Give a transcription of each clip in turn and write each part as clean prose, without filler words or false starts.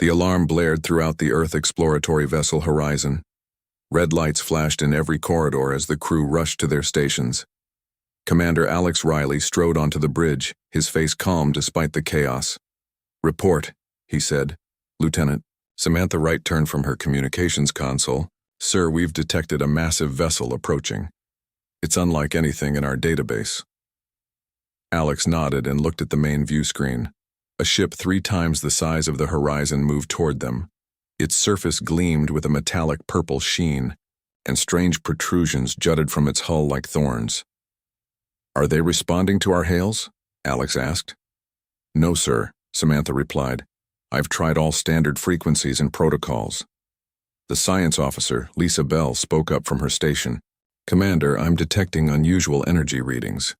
The alarm blared throughout the Earth exploratory vessel horizon. Red lights flashed in every corridor as the crew rushed to their stations. Commander Alex Riley strode onto the bridge, his face calm despite the chaos. "Report," he said. "Lieutenant." Samantha Wright turned from her communications console. "Sir, we've detected a massive vessel approaching. It's unlike anything in our database." Alex nodded and looked at the main view screen. A ship 3 times the size of the horizon moved toward them. Its surface gleamed with a metallic purple sheen, and strange protrusions jutted from its hull like thorns. "Are they responding to our hails?" Alex asked. "No, sir," Samantha replied. "I've tried all standard frequencies and protocols." The science officer, Lisa Bell, spoke up from her station. "Commander, I'm detecting unusual energy readings.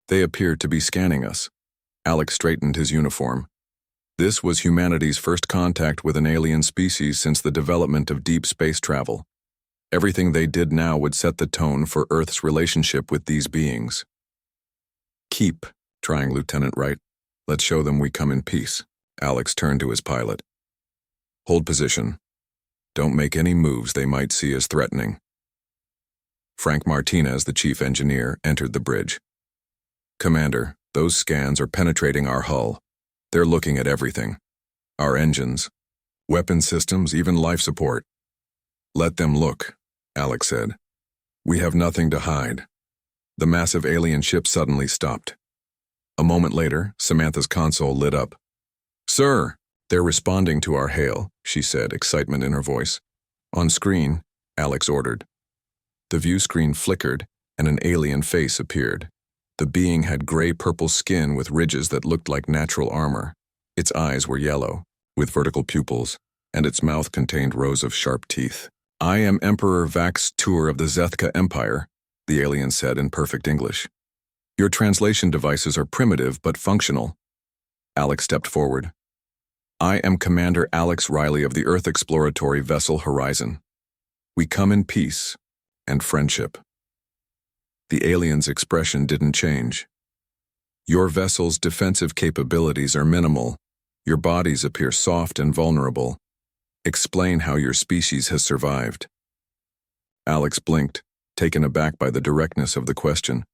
They appear to be scanning us." Alex straightened his uniform. This was humanity's first contact with an alien species since the development of deep space travel. Everything they did now would set the tone for Earth's relationship with these beings. "Keep trying, Lieutenant Wright. Let's show them we come in peace." Alex turned to his pilot. "Hold position. Don't make any moves they might see as threatening." Frank Martinez, the chief engineer, entered the bridge. "Commander, those scans are penetrating our hull. They're looking at everything. Our engines, weapon systems, even life support." "Let them look," Alex said. "We have nothing to hide." The massive alien ship suddenly stopped. A moment later, Samantha's console lit up. "Sir, they're responding to our hail," she said, excitement in her voice. "On screen," Alex ordered. The view screen flickered, and an alien face appeared. The being had gray-purple skin with ridges that looked like natural armor. Its eyes were yellow, with vertical pupils, and its mouth contained rows of sharp teeth. "I am Emperor Vax Tur of the Zethka Empire," the alien said in perfect English. "Your translation devices are primitive but functional." Alex stepped forward. "I am Commander Alex Riley of the Earth exploratory vessel Horizon. We come in peace and friendship." The alien's expression didn't change. "Your vessel's defensive capabilities are minimal. Your bodies appear soft and vulnerable. Explain how your species has survived." Alex blinked, taken aback by the directness of the question.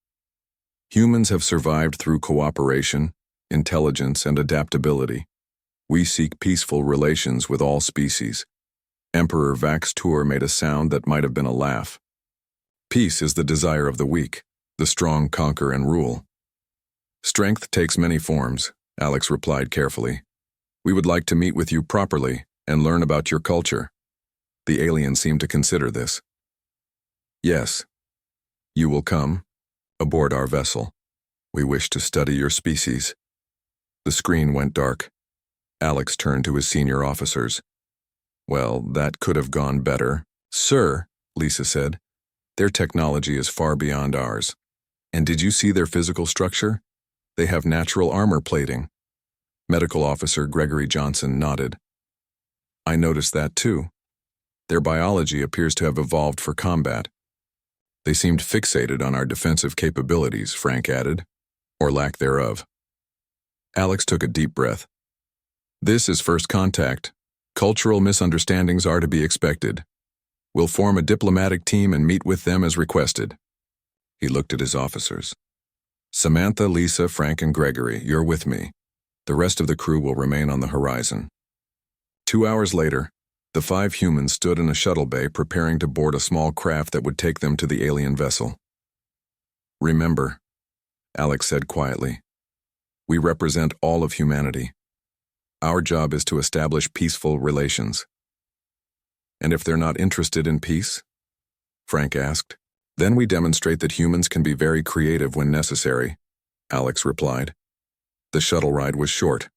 "Humans have survived through cooperation, intelligence, and adaptability. We seek peaceful relations with all species." Emperor Vax Tur made a sound that might have been a laugh. "Peace is the desire of the weak. The strong conquer and rule." "Strength takes many forms," Alex replied carefully. "We would like to meet with you properly and learn about your culture." The alien seemed to consider this. "Yes. You will come aboard our vessel. We wish to study your species." The screen went dark. Alex turned to his senior officers. "Well, that could have gone better." "Sir," Lisa said, "their technology is far beyond ours. And did you see their physical structure? They have natural armor plating." Medical Officer Gregory Johnson nodded. "I noticed that too. Their biology appears to have evolved for combat." "They seemed fixated on our defensive capabilities," Frank added, "or lack thereof." Alex took a deep breath. "This is first contact. Cultural misunderstandings are to be expected. We'll form a diplomatic team and meet with them as requested." He looked at his officers. "Samantha, Lisa, Frank, and Gregory, you're with me. The rest of the crew will remain on the horizon." 2 hours later, the 5 humans stood in a shuttle bay preparing to board a small craft that would take them to the alien vessel. "Remember," Alex said quietly, "we represent all of humanity. Our job is to establish peaceful relations." "And if they're not interested in peace?" Frank asked. "Then we demonstrate that humans can be very creative when necessary," Alex replied. The shuttle ride was short.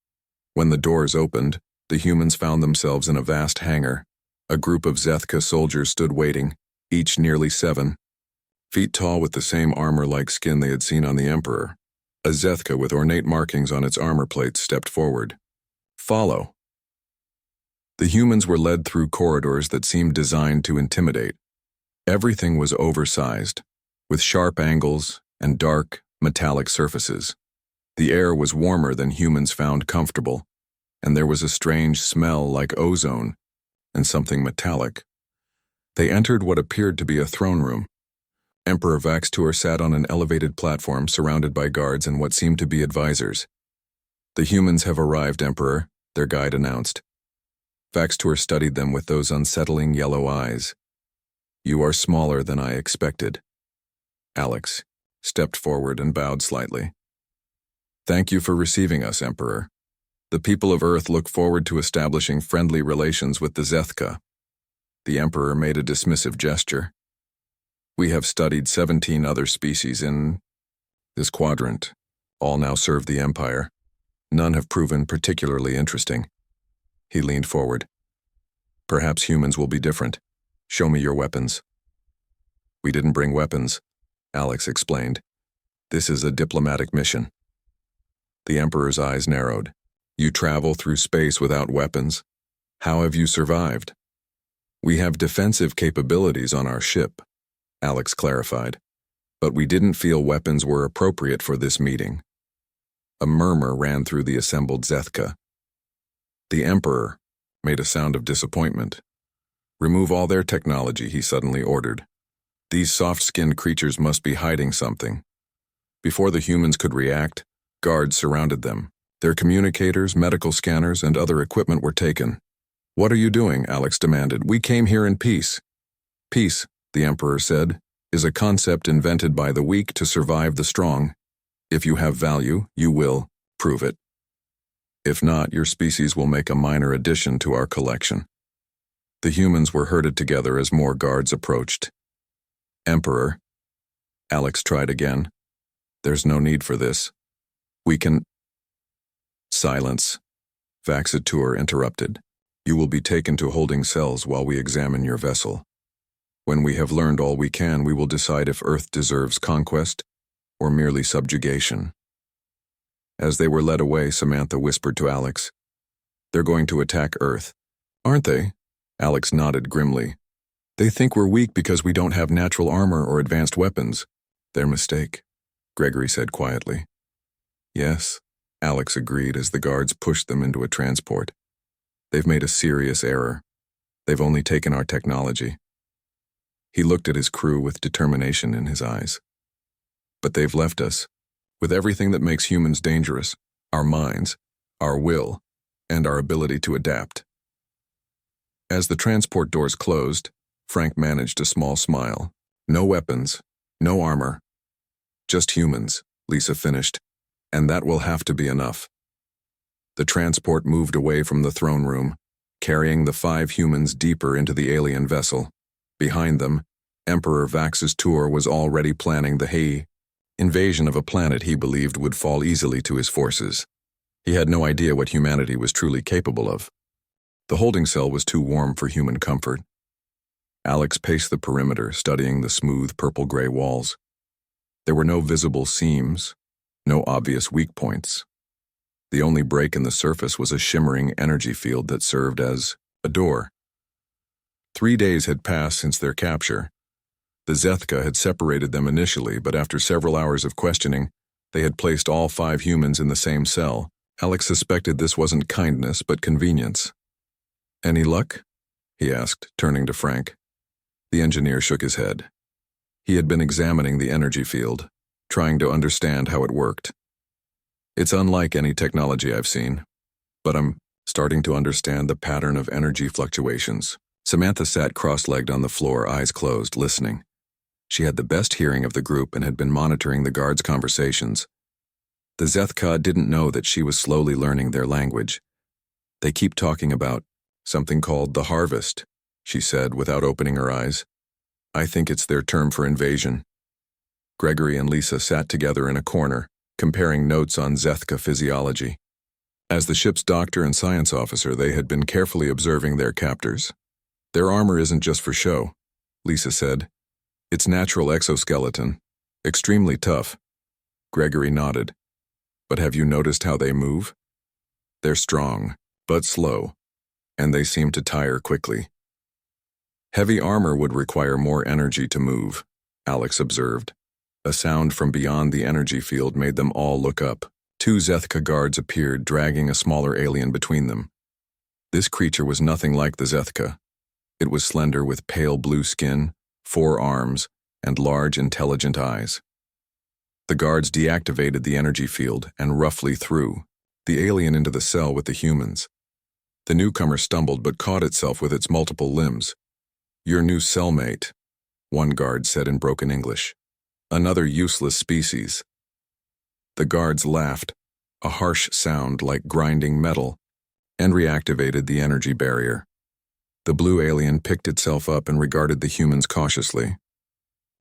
When the doors opened, the humans found themselves in a vast hangar. A group of Zethka soldiers stood waiting, each nearly 7 feet tall with the same armor-like skin they had seen on the Emperor. A Zethka with ornate markings on its armor plates stepped forward. "Follow." The humans were led through corridors that seemed designed to intimidate. Everything was oversized, with sharp angles and dark, metallic surfaces. The air was warmer than humans found comfortable, and there was a strange smell like ozone and something metallic. They entered what appeared to be a throne room. Emperor Vaxtur sat on an elevated platform surrounded by guards and what seemed to be advisors. "The humans have arrived, Emperor," their guide announced. Vaxtur studied them with those unsettling yellow eyes. "You are smaller than I expected." Alex stepped forward and bowed slightly. "Thank you for receiving us, Emperor. The people of Earth look forward to establishing friendly relations with the Zethka." The Emperor made a dismissive gesture. "We have studied 17 other species in this quadrant. All now serve the Empire. None have proven particularly interesting." He leaned forward. "Perhaps humans will be different. Show me your weapons." "We didn't bring weapons," Alex explained. "This is a diplomatic mission." The Emperor's eyes narrowed. "You travel through space without weapons? How have you survived?" "We have defensive capabilities on our ship," Alex clarified, "but we didn't feel weapons were appropriate for this meeting." A murmur ran through the assembled Zethka. The Emperor made a sound of disappointment. "Remove all their technology," he suddenly ordered. "These soft-skinned creatures must be hiding something." Before the humans could react, guards surrounded them. Their communicators, medical scanners, and other equipment were taken. "What are you doing?" Alex demanded. "We came here in peace." "Peace," the Emperor said, "is a concept invented by the weak to survive the strong. If you have value, you will prove it. If not, your species will make a minor addition to our collection." The humans were herded together as more guards approached. "Emperor," Alex tried again. "There's no need for this. We can—" "Silence," Vaxtur interrupted. "You will be taken to holding cells while we examine your vessel. When we have learned all we can, we will decide if Earth deserves conquest or merely subjugation." As they were led away, Samantha whispered to Alex, "They're going to attack Earth, aren't they?" Alex nodded grimly. "They think we're weak because we don't have natural armor or advanced weapons. Their mistake," Gregory said quietly. "Yes," Alex agreed as the guards pushed them into a transport. "They've made a serious error. They've only taken our technology." He looked at his crew with determination in his eyes. "But they've left us with everything that makes humans dangerous: our minds, our will, and our ability to adapt." As the transport doors closed, Frank managed a small smile. "No weapons, no armor, just humans," Lisa finished, "and that will have to be enough." The transport moved away from the throne room, carrying the 5 humans deeper into the alien vessel. Behind them, Emperor Vaxtur was already planning the invasion of a planet he believed would fall easily to his forces. He had no idea what humanity was truly capable of. The holding cell was too warm for human comfort. Alex paced the perimeter, studying the smooth purple-gray walls. There were no visible seams, no obvious weak points. The only break in the surface was a shimmering energy field that served as a door. 3 days had passed since their capture. The Zethka had separated them initially, but after several hours of questioning, they had placed all 5 humans in the same cell. Alex suspected this wasn't kindness, but convenience. "Any luck?" he asked, turning to Frank. The engineer shook his head. He had been examining the energy field, trying to understand how it worked. "It's unlike any technology I've seen, but I'm starting to understand the pattern of energy fluctuations." Samantha sat cross-legged on the floor, eyes closed, listening. She had the best hearing of the group and had been monitoring the guards' conversations. The Zethka didn't know that she was slowly learning their language. "They keep talking about something called the harvest," she said without opening her eyes. "I think it's their term for invasion." Gregory and Lisa sat together in a corner, comparing notes on Zethka physiology. As the ship's doctor and science officer, they had been carefully observing their captors. "Their armor isn't just for show," Lisa said. "It's natural exoskeleton, extremely tough." Gregory nodded. "But have you noticed how they move? They're strong, but slow, and they seem to tire quickly." "Heavy armor would require more energy to move," Alex observed. A sound from beyond the energy field made them all look up. Two Zethka guards appeared, dragging a smaller alien between them. This creature was nothing like the Zethka. It was slender with pale blue skin, 4 arms, and large, intelligent eyes. The guards deactivated the energy field and roughly threw the alien into the cell with the humans. The newcomer stumbled but caught itself with its multiple limbs. "Your new cellmate," one guard said in broken English. "Another useless species." The guards laughed, a harsh sound like grinding metal, and reactivated the energy barrier. The blue alien picked itself up and regarded the humans cautiously.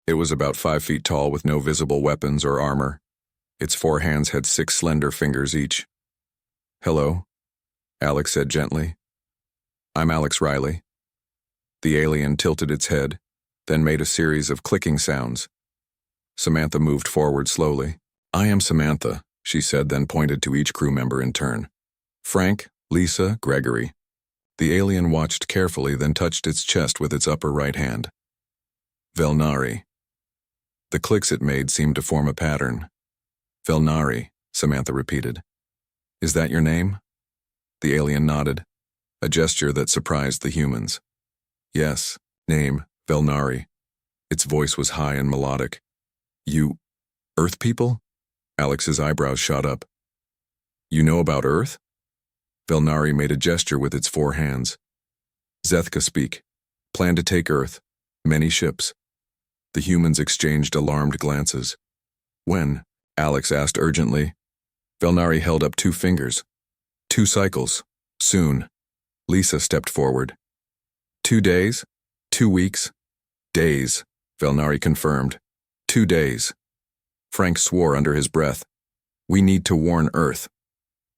It was about 5 feet tall with no visible weapons or armor. Its 4 hands had 6 slender fingers each. "Hello," Alex said gently. "I'm Alex Riley." The alien tilted its head, then made a series of clicking sounds. Samantha moved forward slowly. "I am Samantha," she said, then pointed to each crew member in turn. "Frank, Lisa, Gregory." The alien watched carefully, then touched its chest with its upper right hand. "Velnari." The clicks it made seemed to form a pattern. "Velnari," Samantha repeated. "Is that your name?" The alien nodded, a gesture that surprised the humans. "Yes, name, Velnari." Its voice was high and melodic. "You, Earth people?" Alex's eyebrows shot up. "You know about Earth?" Velnari made a gesture with its 4 hands. "Zethka speak. Plan to take Earth. Many ships." The humans exchanged alarmed glances. "When?" Alex asked urgently. Velnari held up 2 fingers. 2 cycles. Soon." Lisa stepped forward. 2 days? 2 weeks? Days, Velnari confirmed. 2 days. Frank swore under his breath. "We need to warn Earth."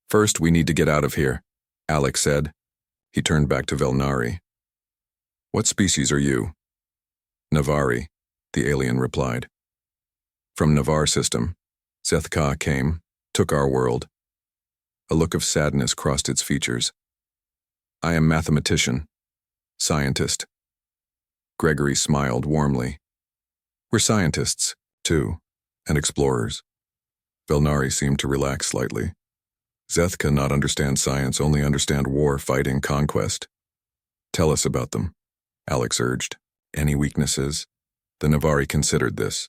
"First, we need to get out of here," Alex said. He turned back to Velnari. "What species are you?" "Navari," the alien replied. "From Navar system. Zethka came, took our world." A look of sadness crossed its features. "I am mathematician, scientist." Gregory smiled warmly. "We're scientists, too, and explorers." Velnari seemed to relax slightly. "Zethka not understand science, only understand war, fighting, conquest." "Tell us about them," Alex urged. "Any weaknesses?" The Navari considered this.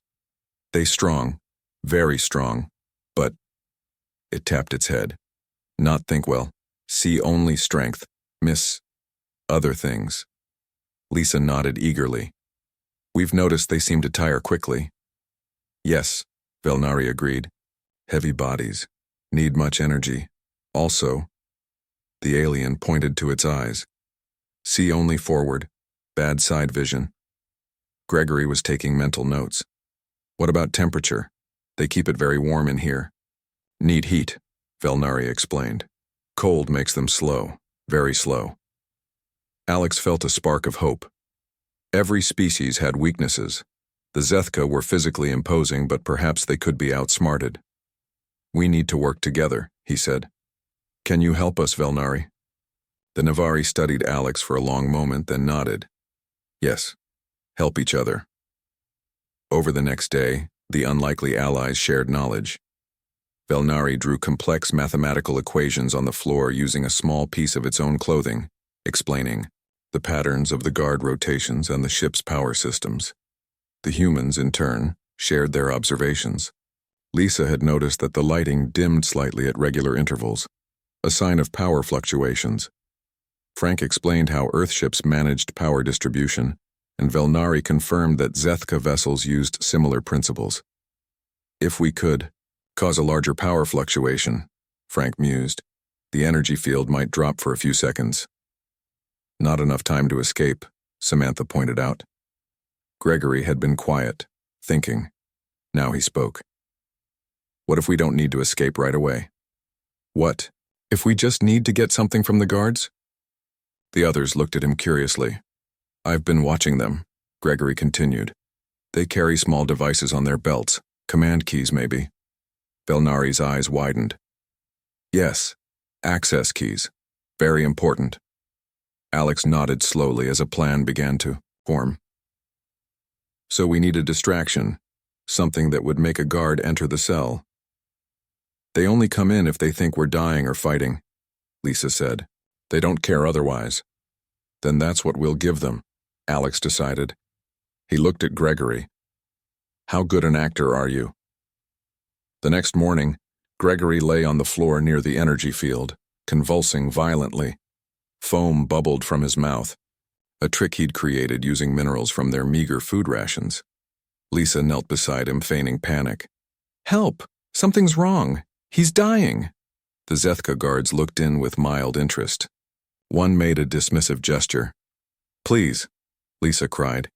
"They strong, very strong, but..." It tapped its head. "Not think well. See only strength. Miss other things." Lisa nodded eagerly. "We've noticed they seem to tire quickly." "Yes," Velnari agreed. "Heavy bodies. Need much energy. Also..." The alien pointed to its eyes. "See only forward. Bad side vision." Gregory was taking mental notes. "What about temperature? They keep it very warm in here." "Need heat," Velnari explained. "Cold makes them slow, very slow." Alex felt a spark of hope. Every species had weaknesses. The Zethka were physically imposing, but perhaps they could be outsmarted. "We need to work together," he said. "Can you help us, Velnari?" The Navari studied Alex for a long moment, then nodded. "Yes, help each other." Over the next day, the unlikely allies shared knowledge. Velnari drew complex mathematical equations on the floor using a small piece of its own clothing, explaining the patterns of the guard rotations and the ship's power systems. The humans, in turn, shared their observations. Lisa had noticed that the lighting dimmed slightly at regular intervals, a sign of power fluctuations. Frank explained how Earthships managed power distribution, and Velnari confirmed that Zethka vessels used similar principles. "If we could cause a larger power fluctuation," Frank mused, "the energy field might drop for a few seconds." "Not enough time to escape," Samantha pointed out. Gregory had been quiet, thinking. Now he spoke. "What if we don't need to escape right away?" "What? If we just need to get something from the guards?" The others looked at him curiously. "I've been watching them," Gregory continued. "They carry small devices on their belts, command keys maybe." Velnari's eyes widened. "Yes, access keys. Very important." Alex nodded slowly as a plan began to form. "So we need a distraction, something that would make a guard enter the cell." They only come in if they think we're dying or fighting, Lisa said. They don't care otherwise. Then that's what we'll give them, Alex decided. He looked at Gregory. How good an actor are you? The next morning, Gregory lay on the floor near the energy field, convulsing violently. Foam bubbled from his mouth, a trick he'd created using minerals from their meager food rations. Lisa knelt beside him, feigning panic. Help! Something's wrong! He's dying! The Zethka guards looked in with mild interest. One made a dismissive gesture. Please, Lisa cried.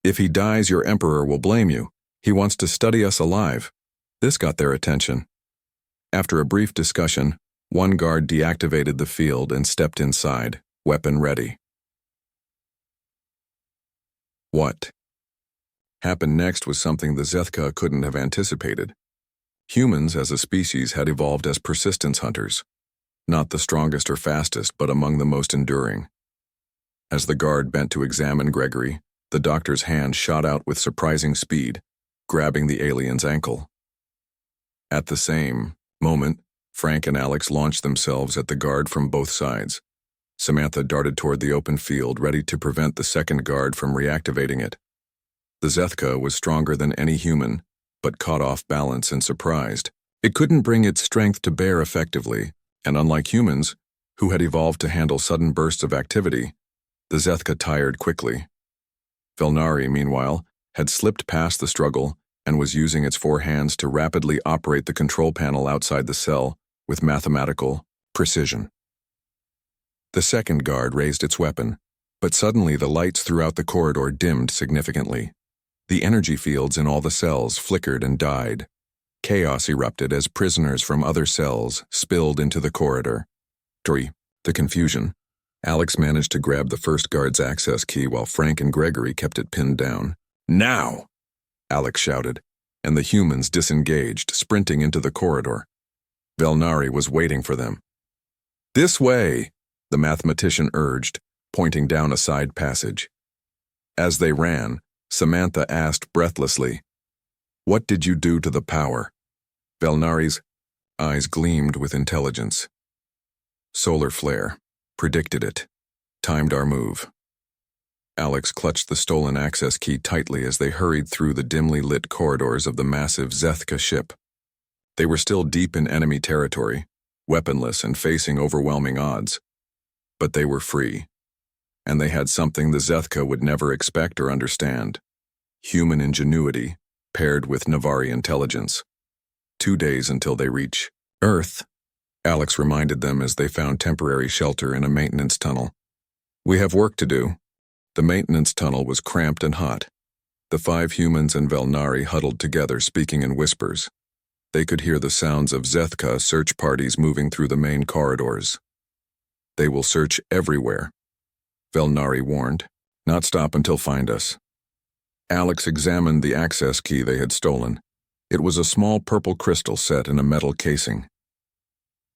If he dies, your emperor will blame you. He wants to study us alive. This got their attention. After a brief discussion, one guard deactivated the field and stepped inside, weapon ready. What happened next was something the Zethka couldn't have anticipated. Humans as a species had evolved as persistence hunters, not the strongest or fastest, but among the most enduring. As the guard bent to examine Gregory, the doctor's hand shot out with surprising speed, grabbing the alien's ankle. At the same moment, Frank and Alex launched themselves at the guard from both sides. Samantha darted toward the open field, ready to prevent the second guard from reactivating it. The Zethka was stronger than any human, but caught off balance and surprised. It couldn't bring its strength to bear effectively, and unlike humans, who had evolved to handle sudden bursts of activity, the Zethka tired quickly. Velnari, meanwhile, had slipped past the struggle and was using its 4 hands to rapidly operate the control panel outside the cell with mathematical precision. The second guard raised its weapon, but suddenly the lights throughout the corridor dimmed significantly. The energy fields in all the cells flickered and died. Chaos erupted as prisoners from other cells spilled into the corridor. The confusion. Alex managed to grab the first guard's access key while Frank and Gregory kept it pinned down. Now! Alex shouted, and the humans disengaged, sprinting into the corridor. Velnari was waiting for them. This way, the mathematician urged, pointing down a side passage. As they ran, Samantha asked breathlessly, What did you do to the power? Velnari's eyes gleamed with intelligence. Solar flare. Predicted it. Timed our move. Alex clutched the stolen access key tightly as they hurried through the dimly lit corridors of the massive Zethka ship. They were still deep in enemy territory, weaponless and facing overwhelming odds. But they were free. And they had something the Zethka would never expect or understand. Human ingenuity, paired with Navari intelligence. 2 days until they reach Earth, Alex reminded them as they found temporary shelter in a maintenance tunnel. We have work to do. The maintenance tunnel was cramped and hot. The 5 humans and Velnari huddled together, speaking in whispers. They could hear the sounds of Zethka search parties moving through the main corridors. They will search everywhere, Velnari warned. Not stop until find us. Alex examined the access key they had stolen. It was a small purple crystal set in a metal casing.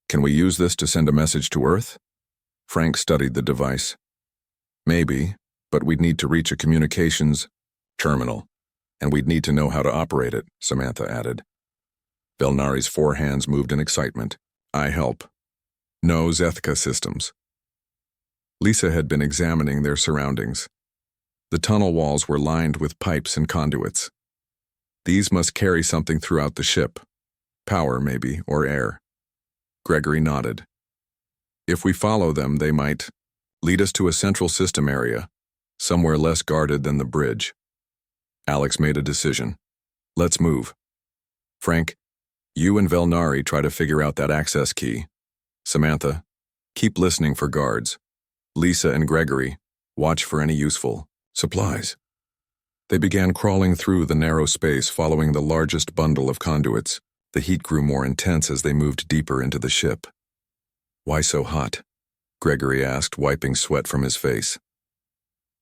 Can we use this to send a message to Earth? Frank studied the device. Maybe, but we'd need to reach a communications terminal, and we'd need to know how to operate it, Samantha added. Velnari's 4 hands moved in excitement. I help. No Zethka systems. Lisa had been examining their surroundings. The tunnel walls were lined with pipes and conduits. These must carry something throughout the ship. Power, maybe, or air. Gregory nodded. If we follow them, they might lead us to a central system area, somewhere less guarded than the bridge. Alex made a decision. Let's move. Frank, you and Velnari try to figure out that access key. Samantha, keep listening for guards. Lisa and Gregory, watch for any useful supplies. They began crawling through the narrow space following the largest bundle of conduits. The heat grew more intense as they moved deeper into the ship. Why so hot? Gregory asked, wiping sweat from his face.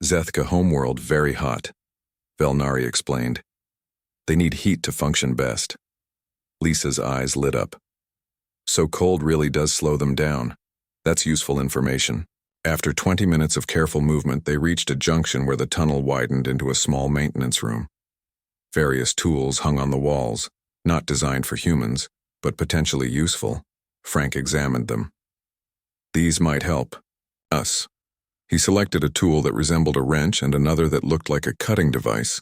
Zethka homeworld very hot, Velnari explained. They need heat to function best. Lisa's eyes lit up. So cold really does slow them down. That's useful information. After 20 minutes of careful movement, they reached a junction where the tunnel widened into a small maintenance room. Various tools hung on the walls, not designed for humans, but potentially useful. Frank examined them. These might help us. He selected a tool that resembled a wrench and another that looked like a cutting device.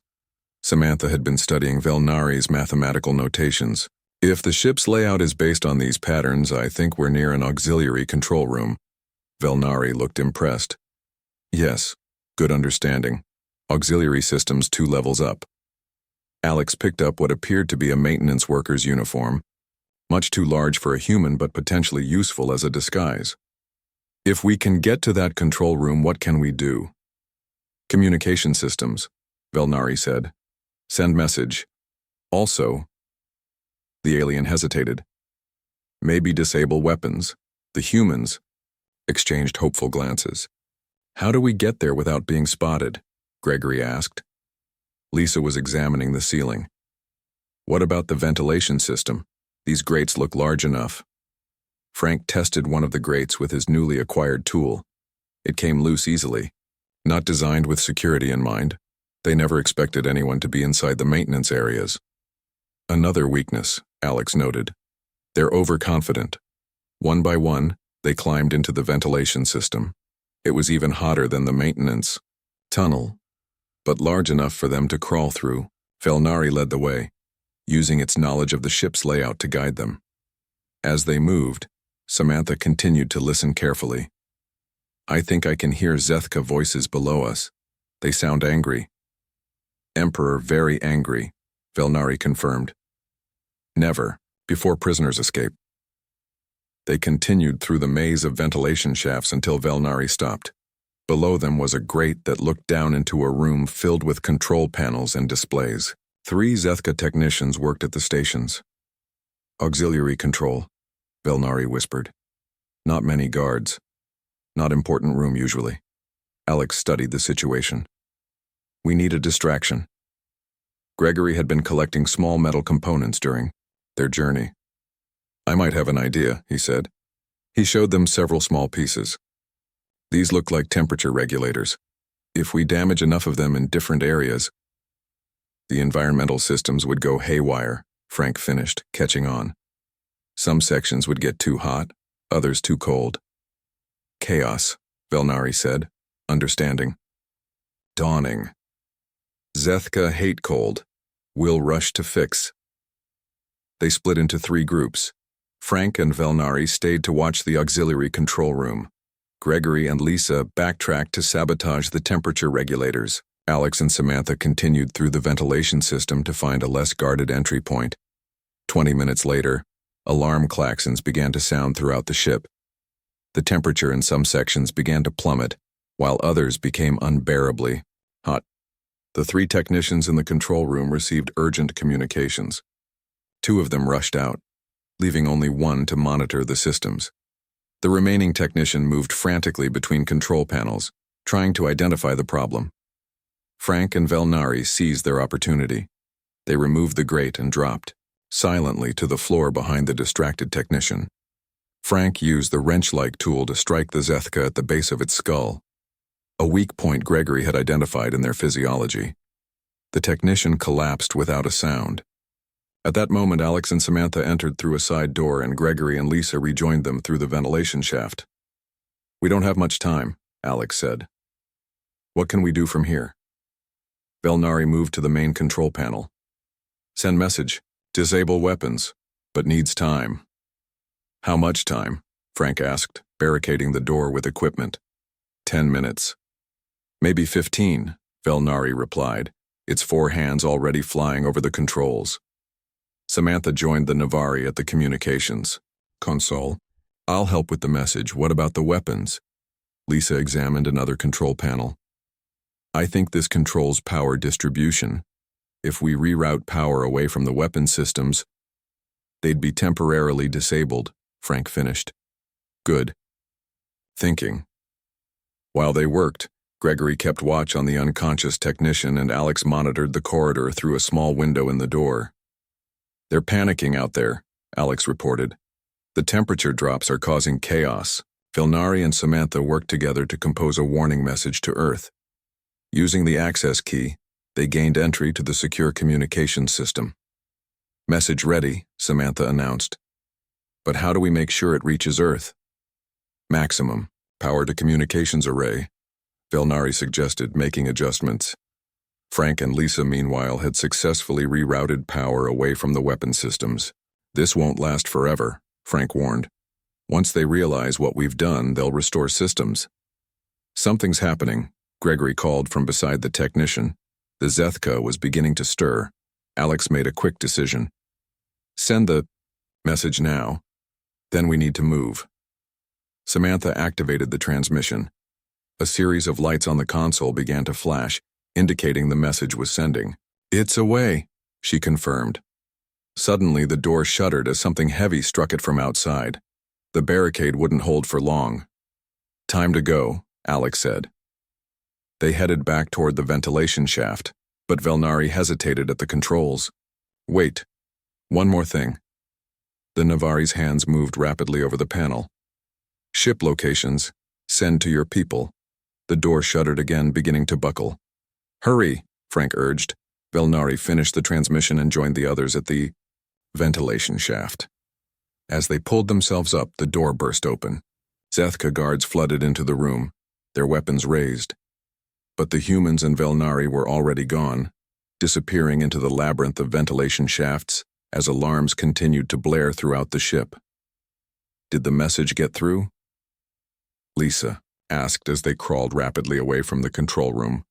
Samantha had been studying Velnari's mathematical notations. If the ship's layout is based on these patterns, I think we're near an auxiliary control room. Velnari looked impressed. Yes, good understanding. Auxiliary systems 2 levels up. Alex picked up what appeared to be a maintenance worker's uniform, much too large for a human but potentially useful as a disguise. If we can get to that control room, what can we do? Communication systems, Velnari said. Send message. Also, the alien hesitated. Maybe disable weapons. The humans exchanged hopeful glances. How do we get there without being spotted? Gregory asked. Lisa was examining the ceiling. What about the ventilation system? These grates look large enough. Frank tested one of the grates with his newly acquired tool. It came loose easily. Not designed with security in mind. They never expected anyone to be inside the maintenance areas. Another weakness, Alex noted. They're overconfident. One by one, they climbed into the ventilation system. It was even hotter than the maintenance tunnel, but large enough for them to crawl through. Velnari led the way, using its knowledge of the ship's layout to guide them. As they moved, Samantha continued to listen carefully. I think I can hear Zethka voices below us. They sound angry. Emperor very angry, Velnari confirmed. Never, before prisoners escape. They continued through the maze of ventilation shafts until Velnari stopped. Below them was a grate that looked down into a room filled with control panels and displays. 3 Zethka technicians worked at the stations. Auxiliary control, Velnari whispered. Not many guards. Not important room usually. Alex studied the situation. We need a distraction. Gregory had been collecting small metal components during their journey. I might have an idea, he said. He showed them several small pieces. These look like temperature regulators. If we damage enough of them in different areas, the environmental systems would go haywire, Frank finished, catching on. Some sections would get too hot, others too cold. Chaos, Velnari said, understanding. Dawning. Zethka hate cold. We'll rush to fix. They split into 3 groups. Frank and Velnari stayed to watch the auxiliary control room. Gregory and Lisa backtracked to sabotage the temperature regulators. Alex and Samantha continued through the ventilation system to find a less guarded entry point. 20 minutes later, alarm klaxons began to sound throughout the ship. The temperature in some sections began to plummet, while others became unbearably hot. The 3 technicians in the control room received urgent communications. 2 of them rushed out, leaving only one to monitor the systems. The remaining technician moved frantically between control panels, trying to identify the problem. Frank and Velnari seized their opportunity. They removed the grate and dropped, silently, to the floor behind the distracted technician. Frank used the wrench-like tool to strike the Zethka at the base of its skull, a weak point Gregory had identified in their physiology. The technician collapsed without a sound. At that moment, Alex and Samantha entered through a side door and Gregory and Lisa rejoined them through the ventilation shaft. We don't have much time, Alex said. What can we do from here? Velnari moved to the main control panel. Send message. Disable weapons, but needs time. How much time? Frank asked, barricading the door with equipment. 10 minutes. Maybe 15, Velnari replied, its 4 hands already flying over the controls. Samantha joined the Navari at the communications console. I'll help with the message. What about the weapons? Lisa examined another control panel. I think this controls power distribution. If we reroute power away from the weapon systems, they'd be temporarily disabled, Frank finished. Good. Thinking. While they worked, Gregory kept watch on the unconscious technician and Alex monitored the corridor through a small window in the door. They're panicking out there, Alex reported. The temperature drops are causing chaos. Velnari and Samantha worked together to compose a warning message to Earth. Using the access key, they gained entry to the secure communications system. Message ready, Samantha announced, But how do we make sure it reaches Earth? Maximum. Power to communications array, Velnari suggested, making adjustments. Frank and Lisa, meanwhile, had successfully rerouted power away from the weapon systems. This won't last forever, Frank warned. Once they realize what we've done, they'll restore systems. Something's happening, Gregory called from beside the technician. The Zethka was beginning to stir. Alex made a quick decision. Send the message now. Then we need to move. Samantha activated the transmission. A series of lights on the console began to flash, indicating the message was sending. It's away, she confirmed. Suddenly, the door shuddered as something heavy struck it from outside. The barricade wouldn't hold for long. Time to go, Alex said. They headed back toward the ventilation shaft, but Velnari hesitated at the controls. Wait. One more thing. The Navari's hands moved rapidly over the panel. Ship locations. Send to your people. The door shuddered again, beginning to buckle. Hurry, Frank urged. Velnari finished the transmission and joined the others at the ventilation shaft. As they pulled themselves up, the door burst open. Zethka guards flooded into the room, their weapons raised. But the humans and Velnari were already gone, disappearing into the labyrinth of ventilation shafts as alarms continued to blare throughout the ship. Did the message get through? Lisa asked as they crawled rapidly away from the control room.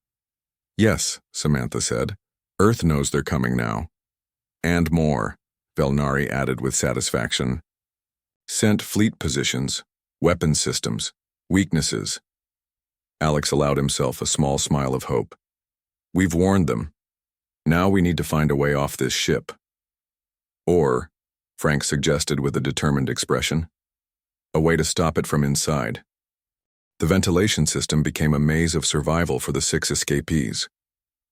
Yes, Samantha said. Earth knows they're coming now. And more, Velnari added with satisfaction. Sent fleet positions, weapon systems, weaknesses. Alex allowed himself a small smile of hope. We've warned them. Now we need to find a way off this ship. Or, Frank suggested with a determined expression, a way to stop it from inside. The ventilation system became a maze of survival for the 6 escapees.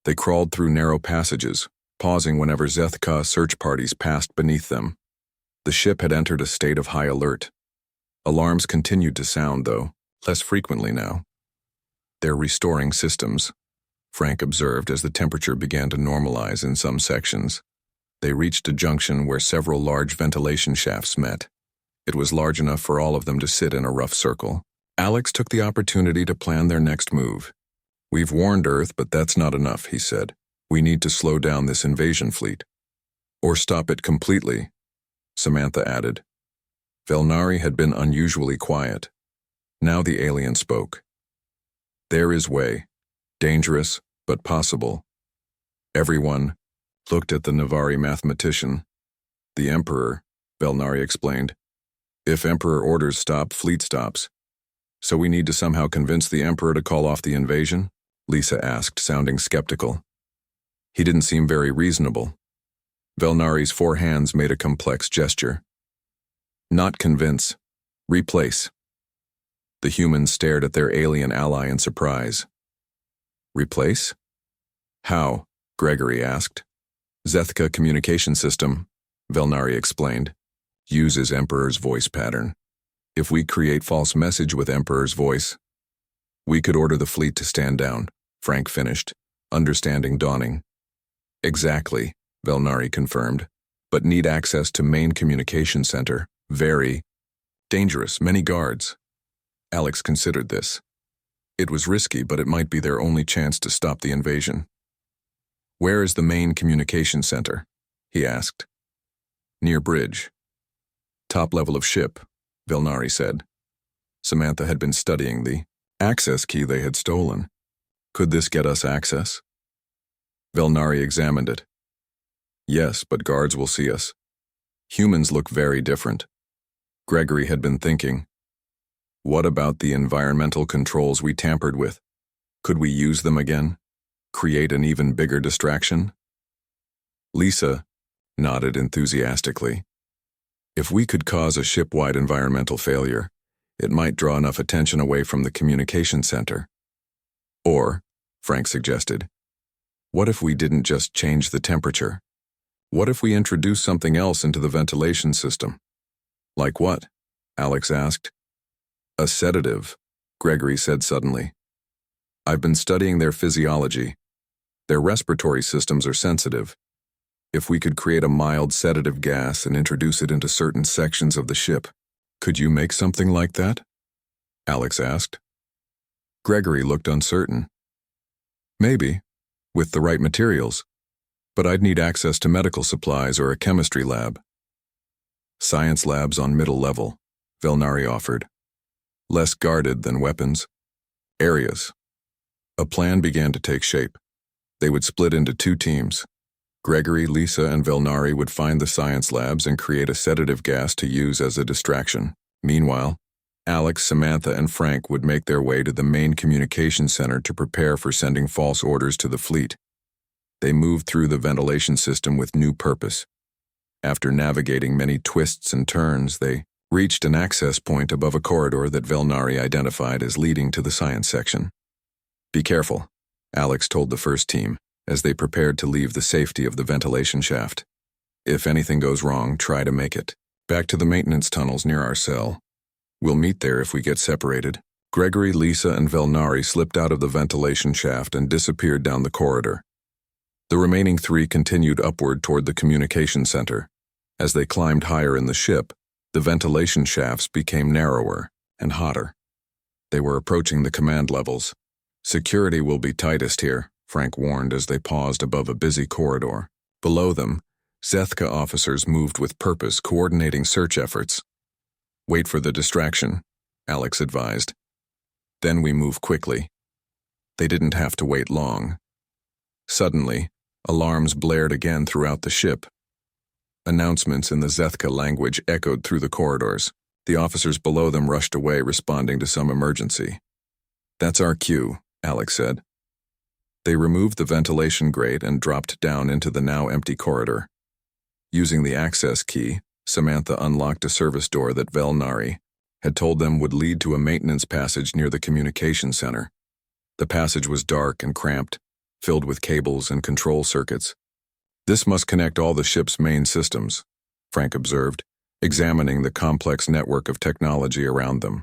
They crawled through narrow passages, pausing whenever Zethka search parties passed beneath them. The ship had entered a state of high alert. Alarms continued to sound, though, less frequently now. They're restoring systems, Frank observed as the temperature began to normalize in some sections. They reached a junction where several large ventilation shafts met. It was large enough for all of them to sit in a rough circle. Alex took the opportunity to plan their next move. We've warned Earth, but that's not enough, he said. We need to slow down this invasion fleet. Or stop it completely, Samantha added. Velnari had been unusually quiet. Now the alien spoke. There is way. Dangerous, but possible. Everyone looked at the Navari mathematician. The Emperor, Velnari explained. If Emperor orders stop, fleet stops. So we need to somehow convince the Emperor to call off the invasion? Lisa asked, sounding skeptical. He didn't seem very reasonable. Velnari's 4 hands made a complex gesture. Not convince. Replace. The humans stared at their alien ally in surprise. Replace? How? Gregory asked. Zethka communication system, Velnari explained. Uses Emperor's voice pattern. If we create false message with Emperor's voice, we could order the fleet to stand down, Frank finished, understanding dawning. Exactly, Velnari confirmed, but need access to main communication center. Very dangerous, many guards. Alex considered this. It was risky, but it might be their only chance to stop the invasion. Where is the main communication center? He asked. Near bridge. Top level of ship, Velnari said. Samantha had been studying the access key they had stolen. Could this get us access? Velnari examined it. Yes, but guards will see us. Humans look very different. Gregory had been thinking. What about the environmental controls we tampered with? Could we use them again? Create an even bigger distraction? Lisa nodded enthusiastically. If we could cause a ship-wide environmental failure, it might draw enough attention away from the communication center. Or, Frank suggested, what if we didn't just change the temperature? What if we introduced something else into the ventilation system? Like what? Alex asked. A sedative, Gregory said suddenly. I've been studying their physiology. Their respiratory systems are sensitive. If we could create a mild sedative gas and introduce it into certain sections of the ship, could you make something like that? Alex asked. Gregory looked uncertain. Maybe, with the right materials, but I'd need access to medical supplies or a chemistry lab. Science labs on middle level, Velnari offered. Less guarded than weapons. Areas. A plan began to take shape. They would split into 2 teams. Gregory, Lisa, and Velnari would find the science labs and create a sedative gas to use as a distraction. Meanwhile, Alex, Samantha, and Frank would make their way to the main communication center to prepare for sending false orders to the fleet. They moved through the ventilation system with new purpose. After navigating many twists and turns, they reached an access point above a corridor that Velnari identified as leading to the science section. Be careful, Alex told the first team, as they prepared to leave the safety of the ventilation shaft. If anything goes wrong, try to make it back to the maintenance tunnels near our cell. We'll meet there if we get separated. Gregory, Lisa, and Velnari slipped out of the ventilation shaft and disappeared down the corridor. The remaining 3 continued upward toward the communication center. As they climbed higher in the ship, the ventilation shafts became narrower and hotter. They were approaching the command levels. Security will be tightest here, Frank warned as they paused above a busy corridor. Below them, Zethka officers moved with purpose, coordinating search efforts. Wait for the distraction, Alex advised. Then we move quickly. They didn't have to wait long. Suddenly, alarms blared again throughout the ship. Announcements in the Zethka language echoed through the corridors. The officers below them rushed away, responding to some emergency. That's our cue, Alex said. They removed the ventilation grate and dropped down into the now empty corridor. Using the access key, Samantha unlocked a service door that Velnari had told them would lead to a maintenance passage near the communication center. The passage was dark and cramped, filled with cables and control circuits. This must connect all the ship's main systems, Frank observed, examining the complex network of technology around them.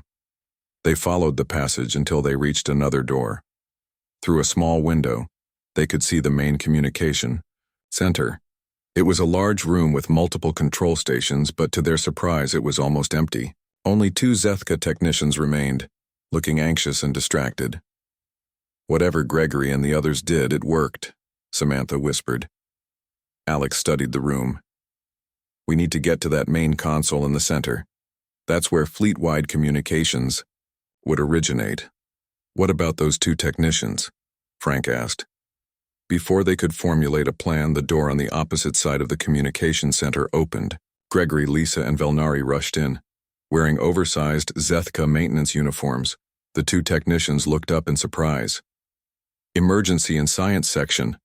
They followed the passage until they reached another door. Through a small window, they could see the main communication center. It was a large room with multiple control stations, but to their surprise it was almost empty. Only 2 Zethka technicians remained, looking anxious and distracted. Whatever Gregory and the others did, it worked, Samantha whispered. Alex studied the room. We need to get to that main console in the center. That's where fleet-wide communications would originate. What about those 2 technicians? Frank asked. Before they could formulate a plan, the door on the opposite side of the communication center opened. Gregory, Lisa, and Velnari rushed in. Wearing oversized Zethka maintenance uniforms, the 2 technicians looked up in surprise. Emergency in science section,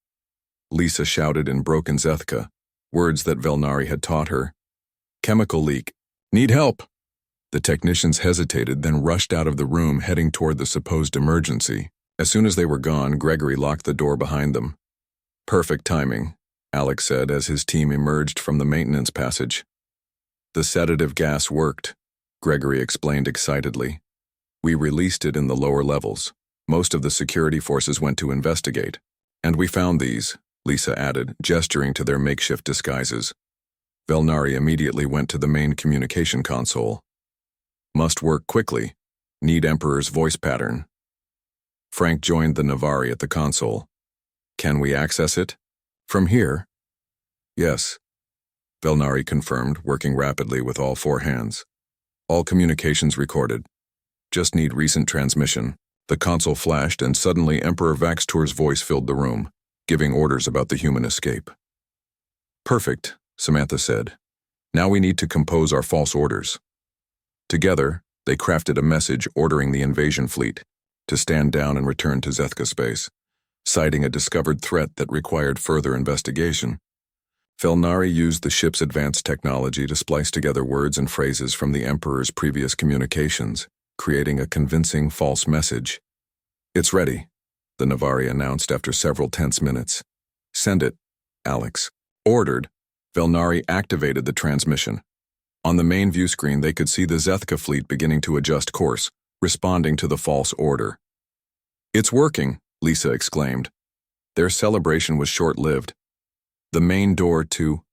Lisa shouted in broken Zethka, words that Velnari had taught her. Chemical leak. Need help. The technicians hesitated, then rushed out of the room, heading toward the supposed emergency. As soon as they were gone, Gregory locked the door behind them. Perfect timing, Alex said as his team emerged from the maintenance passage. The sedative gas worked, Gregory explained excitedly. We released it in the lower levels. Most of the security forces went to investigate. And we found these, Lisa added, gesturing to their makeshift disguises. Velnari immediately went to the main communication console. Must work quickly. Need Emperor's voice pattern. Frank joined the Navari at the console. Can we access it? From here? Yes. Velnari confirmed, working rapidly with all 4 hands. All communications recorded. Just need recent transmission. The console flashed, and suddenly Emperor Vaxtor's voice filled the room, giving orders about the human escape. Perfect, Samantha said. Now we need to compose our false orders. Together, they crafted a message ordering the invasion fleet to stand down and return to Zethka space, citing a discovered threat that required further investigation. Velnari used the ship's advanced technology to splice together words and phrases from the Emperor's previous communications, creating a convincing false message. It's ready, the Navari announced after several tense minutes. Send it, Alex ordered. Velnari activated the transmission. On the main view screen, they could see the Zethka fleet beginning to adjust course, responding to the false order. It's working, Lisa exclaimed. Their celebration was short-lived. The main door to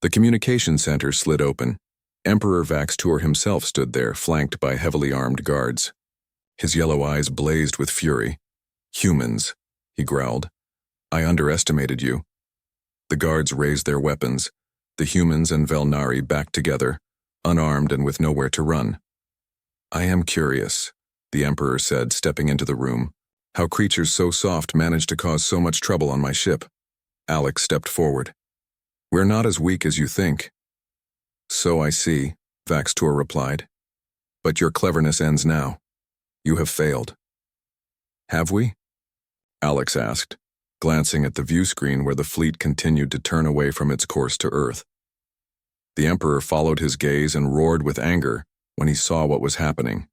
the communication center slid open. Emperor Vaxtor himself stood there, flanked by heavily armed guards. His yellow eyes blazed with fury. "Humans," he growled. "I underestimated you." The guards raised their weapons. The humans and Velnari backed together, unarmed and with nowhere to run. "I am curious," the Emperor said, stepping into the room, "how creatures so soft managed to cause so much trouble on my ship." Alex stepped forward. "We're not as weak as you think." "So I see," Vaxtor replied. "But your cleverness ends now. You have failed." "Have we?" Alex asked, glancing at the view screen where the fleet continued to turn away from its course to Earth. The Emperor followed his gaze and roared with anger when he saw what was happening.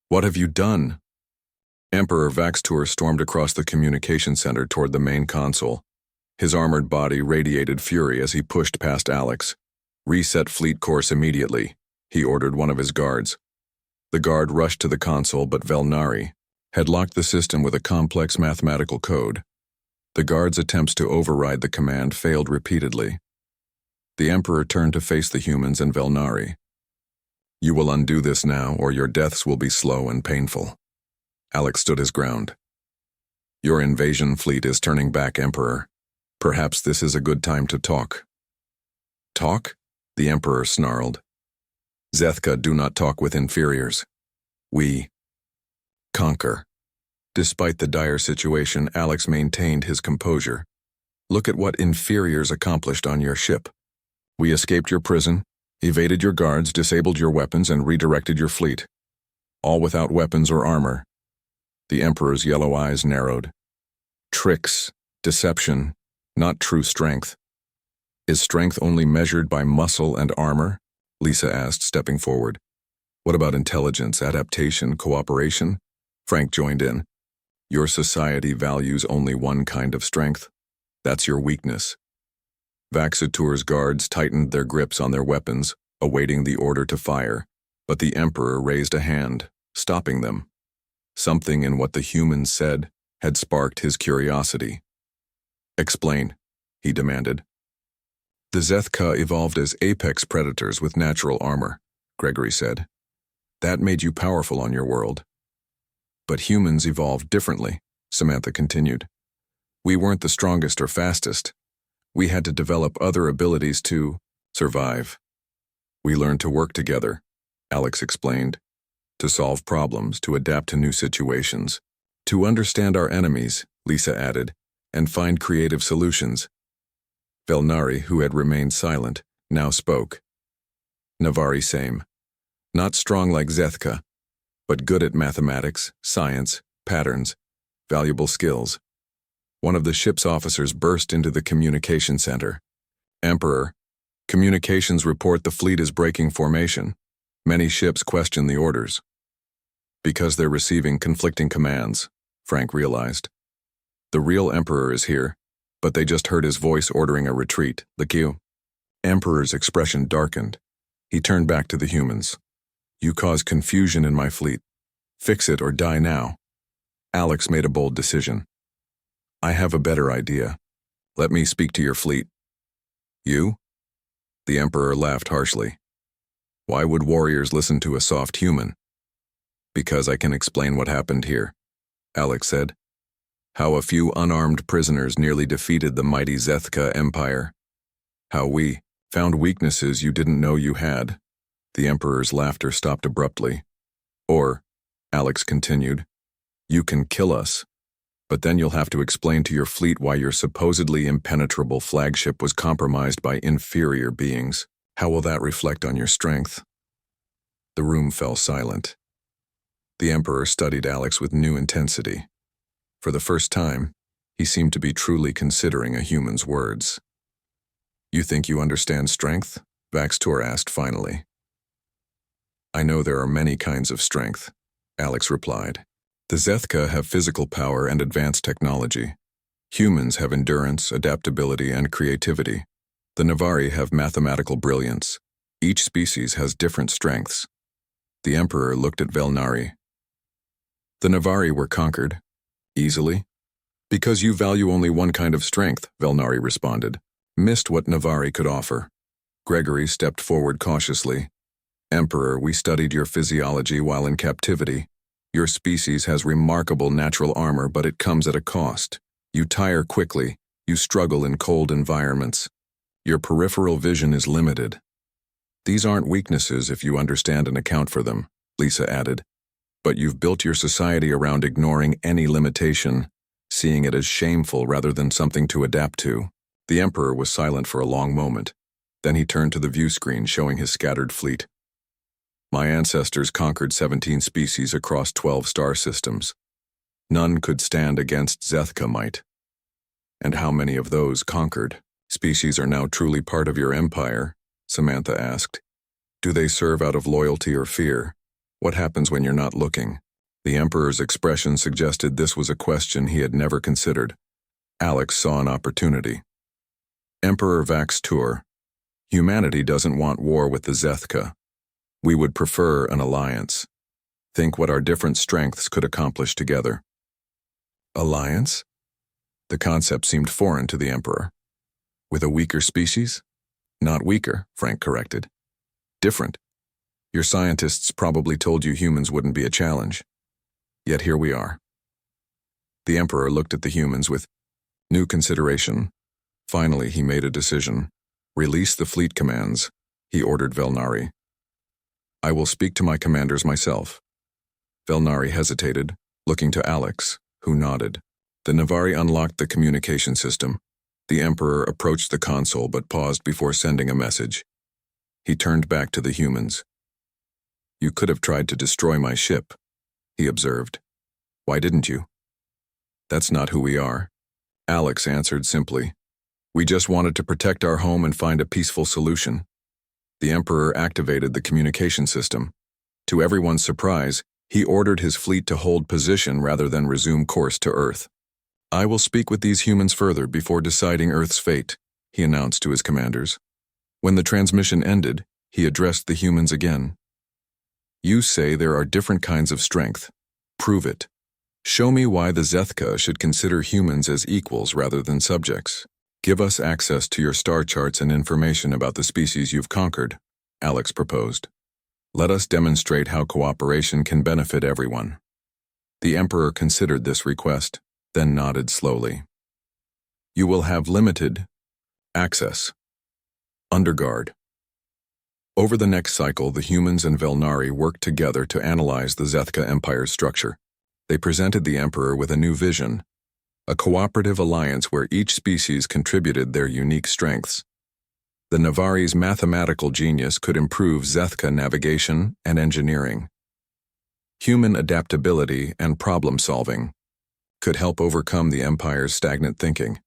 "What have you done?" Emperor Vaxtor stormed across the communication center toward the main console. His armored body radiated fury as he pushed past Alex. "Reset fleet course immediately," he ordered one of his guards. The guard rushed to the console, but Velnari had locked the system with a complex mathematical code. The guard's attempts to override the command failed repeatedly. The Emperor turned to face the humans and Velnari. "You will undo this now, or your deaths will be slow and painful." Alex stood his ground. "Your invasion fleet is turning back, Emperor. Perhaps this is a good time to talk." "Talk?" the Emperor snarled. "Zethka do not talk with inferiors. We conquer." Despite the dire situation, Alex maintained his composure. "Look at what inferiors accomplished on your ship. We escaped your prison, evaded your guards, disabled your weapons, and redirected your fleet. All without weapons or armor." The Emperor's yellow eyes narrowed. "Tricks, deception, not true strength." "Is strength only measured by muscle and armor?" Lisa asked, stepping forward. "What about intelligence, adaptation, cooperation?" Frank joined in. "Your society values only one kind of strength. That's your weakness." Vaxatur's guards tightened their grips on their weapons, awaiting the order to fire, but the Emperor raised a hand, stopping them. Something in what the humans said had sparked his curiosity. "Explain," he demanded. "The Zethka evolved as apex predators with natural armor," Gregory said. "That made you powerful on your world." "But humans evolved differently," Samantha continued. "We weren't the strongest or fastest. We had to develop other abilities to survive. We learned to work together," Alex explained. "To solve problems, to adapt to new situations. To understand our enemies," Lisa added, "and find creative solutions." Velnari, who had remained silent, now spoke. "Navari same. Not strong like Zethka, but good at mathematics, science, patterns, valuable skills." One of the ship's officers burst into the communication center. "Emperor, communications report the fleet is breaking formation. Many ships question the orders." "Because they're receiving conflicting commands," Frank realized. "The real Emperor is here, but they just heard his voice ordering a retreat. The cue." Emperor's expression darkened. He turned back to the humans. "You cause confusion in my fleet. Fix it or die now." Alex made a bold decision. "I have a better idea. Let me speak to your fleet." "You?" The Emperor laughed harshly. "Why would warriors listen to a soft human?" "Because I can explain what happened here," Alex said. "How a few unarmed prisoners nearly defeated the mighty Zethka Empire. How we found weaknesses you didn't know you had." The Emperor's laughter stopped abruptly. "Or," Alex continued, "you can kill us. But then you'll have to explain to your fleet why your supposedly impenetrable flagship was compromised by inferior beings. How will that reflect on your strength?" The room fell silent. The Emperor studied Alex with new intensity. For the first time, he seemed to be truly considering a human's words. "You think you understand strength?" Vaxtor asked finally. "I know there are many kinds of strength," Alex replied. "The Zethka have physical power and advanced technology. Humans have endurance, adaptability, and creativity. The Navari have mathematical brilliance. Each species has different strengths." The Emperor looked at Velnari. "The Navari were conquered. Easily?" Because you value only one kind of strength, Velnari responded. Missed what Navari could offer. Gregory stepped forward cautiously. Emperor, we studied your physiology while in captivity. Your species has remarkable natural armor, but it comes at a cost. You tire quickly. You struggle in cold environments. Your peripheral vision is limited. These aren't weaknesses if you understand and account for them, Lisa added. But you've built your society around ignoring any limitation, seeing it as shameful rather than something to adapt to. The Emperor was silent for a long moment. Then he turned to the view screen showing his scattered fleet. My ancestors conquered 17 species across 12 star systems. None could stand against Zethka might. And how many of those conquered species are now truly part of your empire? Samantha asked. Do they serve out of loyalty or fear? What happens when you're not looking? The Emperor's expression suggested this was a question he had never considered. Alex saw an opportunity. Emperor Vax Tour. Humanity doesn't want war with the Zethka. We would prefer an alliance. Think what our different strengths could accomplish together. Alliance? The concept seemed foreign to the Emperor. With a weaker species? Not weaker, Frank corrected. Different. Your scientists probably told you humans wouldn't be a challenge. Yet here we are. The Emperor looked at the humans with new consideration. Finally, he made a decision. Release the fleet commands, he ordered Velnari. I will speak to my commanders myself. Velnari hesitated, looking to Alex, who nodded. The Navari unlocked the communication system. The Emperor approached the console but paused before sending a message. He turned back to the humans. You could have tried to destroy my ship, he observed. Why didn't you? That's not who we are. Alex answered simply. We just wanted to protect our home and find a peaceful solution. The Emperor activated the communication system. To everyone's surprise, he ordered his fleet to hold position rather than resume course to Earth. I will speak with these humans further before deciding Earth's fate, he announced to his commanders. When the transmission ended, he addressed the humans again. You say there are different kinds of strength. Prove it. Show me why the Zethka should consider humans as equals rather than subjects. Give us access to your star charts and information about the species you've conquered, Alex proposed. Let us demonstrate how cooperation can benefit everyone. The Emperor considered this request, then nodded slowly. You will have limited access. Underguard. Over the next cycle, the humans and Velnari worked together to analyze the Zethka Empire's structure. They presented the Emperor with a new vision, a cooperative alliance where each species contributed their unique strengths. The Navari's mathematical genius could improve Zethka navigation and engineering. Human adaptability and problem-solving could help overcome the Empire's stagnant thinking.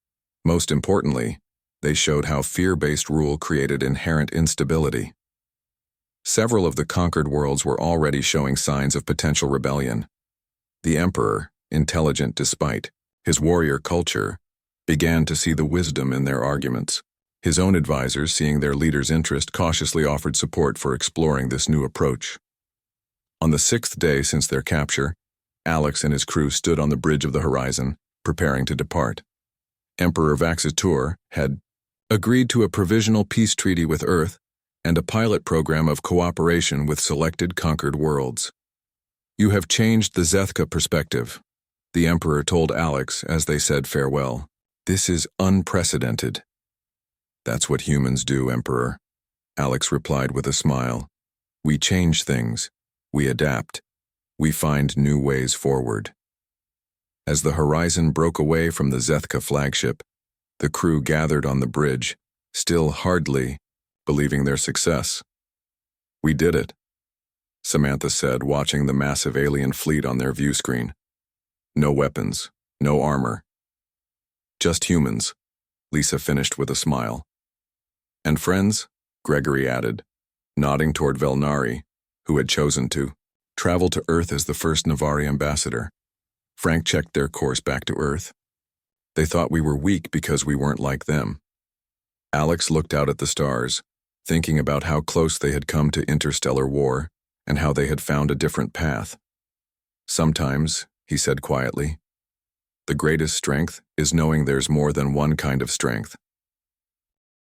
Most importantly, they showed how fear-based rule created inherent instability. Several of the conquered worlds were already showing signs of potential rebellion. The Emperor, intelligent despite his warrior culture, began to see the wisdom in their arguments. His own advisors, seeing their leader's interest, cautiously offered support for exploring this new approach. On the 6th day since their capture, Alex and his crew stood on the bridge of the horizon, preparing to depart. Emperor Vaxatur had agreed to a provisional peace treaty with Earth and a pilot program of cooperation with selected conquered worlds. You have changed the Zethka perspective, the Emperor told Alex as they said farewell. This is unprecedented. That's what humans do, Emperor, Alex replied with a smile. We change things. We adapt. We find new ways forward. As the horizon broke away from the Zethka flagship, the crew gathered on the bridge, still hardly believing their success. We did it, Samantha said, watching the massive alien fleet on their view screen. No weapons, no armor. Just humans, Lisa finished with a smile. And friends, Gregory added, nodding toward Velnari, who had chosen to travel to Earth as the first Navari ambassador. Frank checked their course back to Earth. They thought we were weak because we weren't like them. Alex looked out at the stars, thinking about how close they had come to interstellar war and how they had found a different path. Sometimes, he said quietly, The greatest strength is knowing there's more than one kind of strength.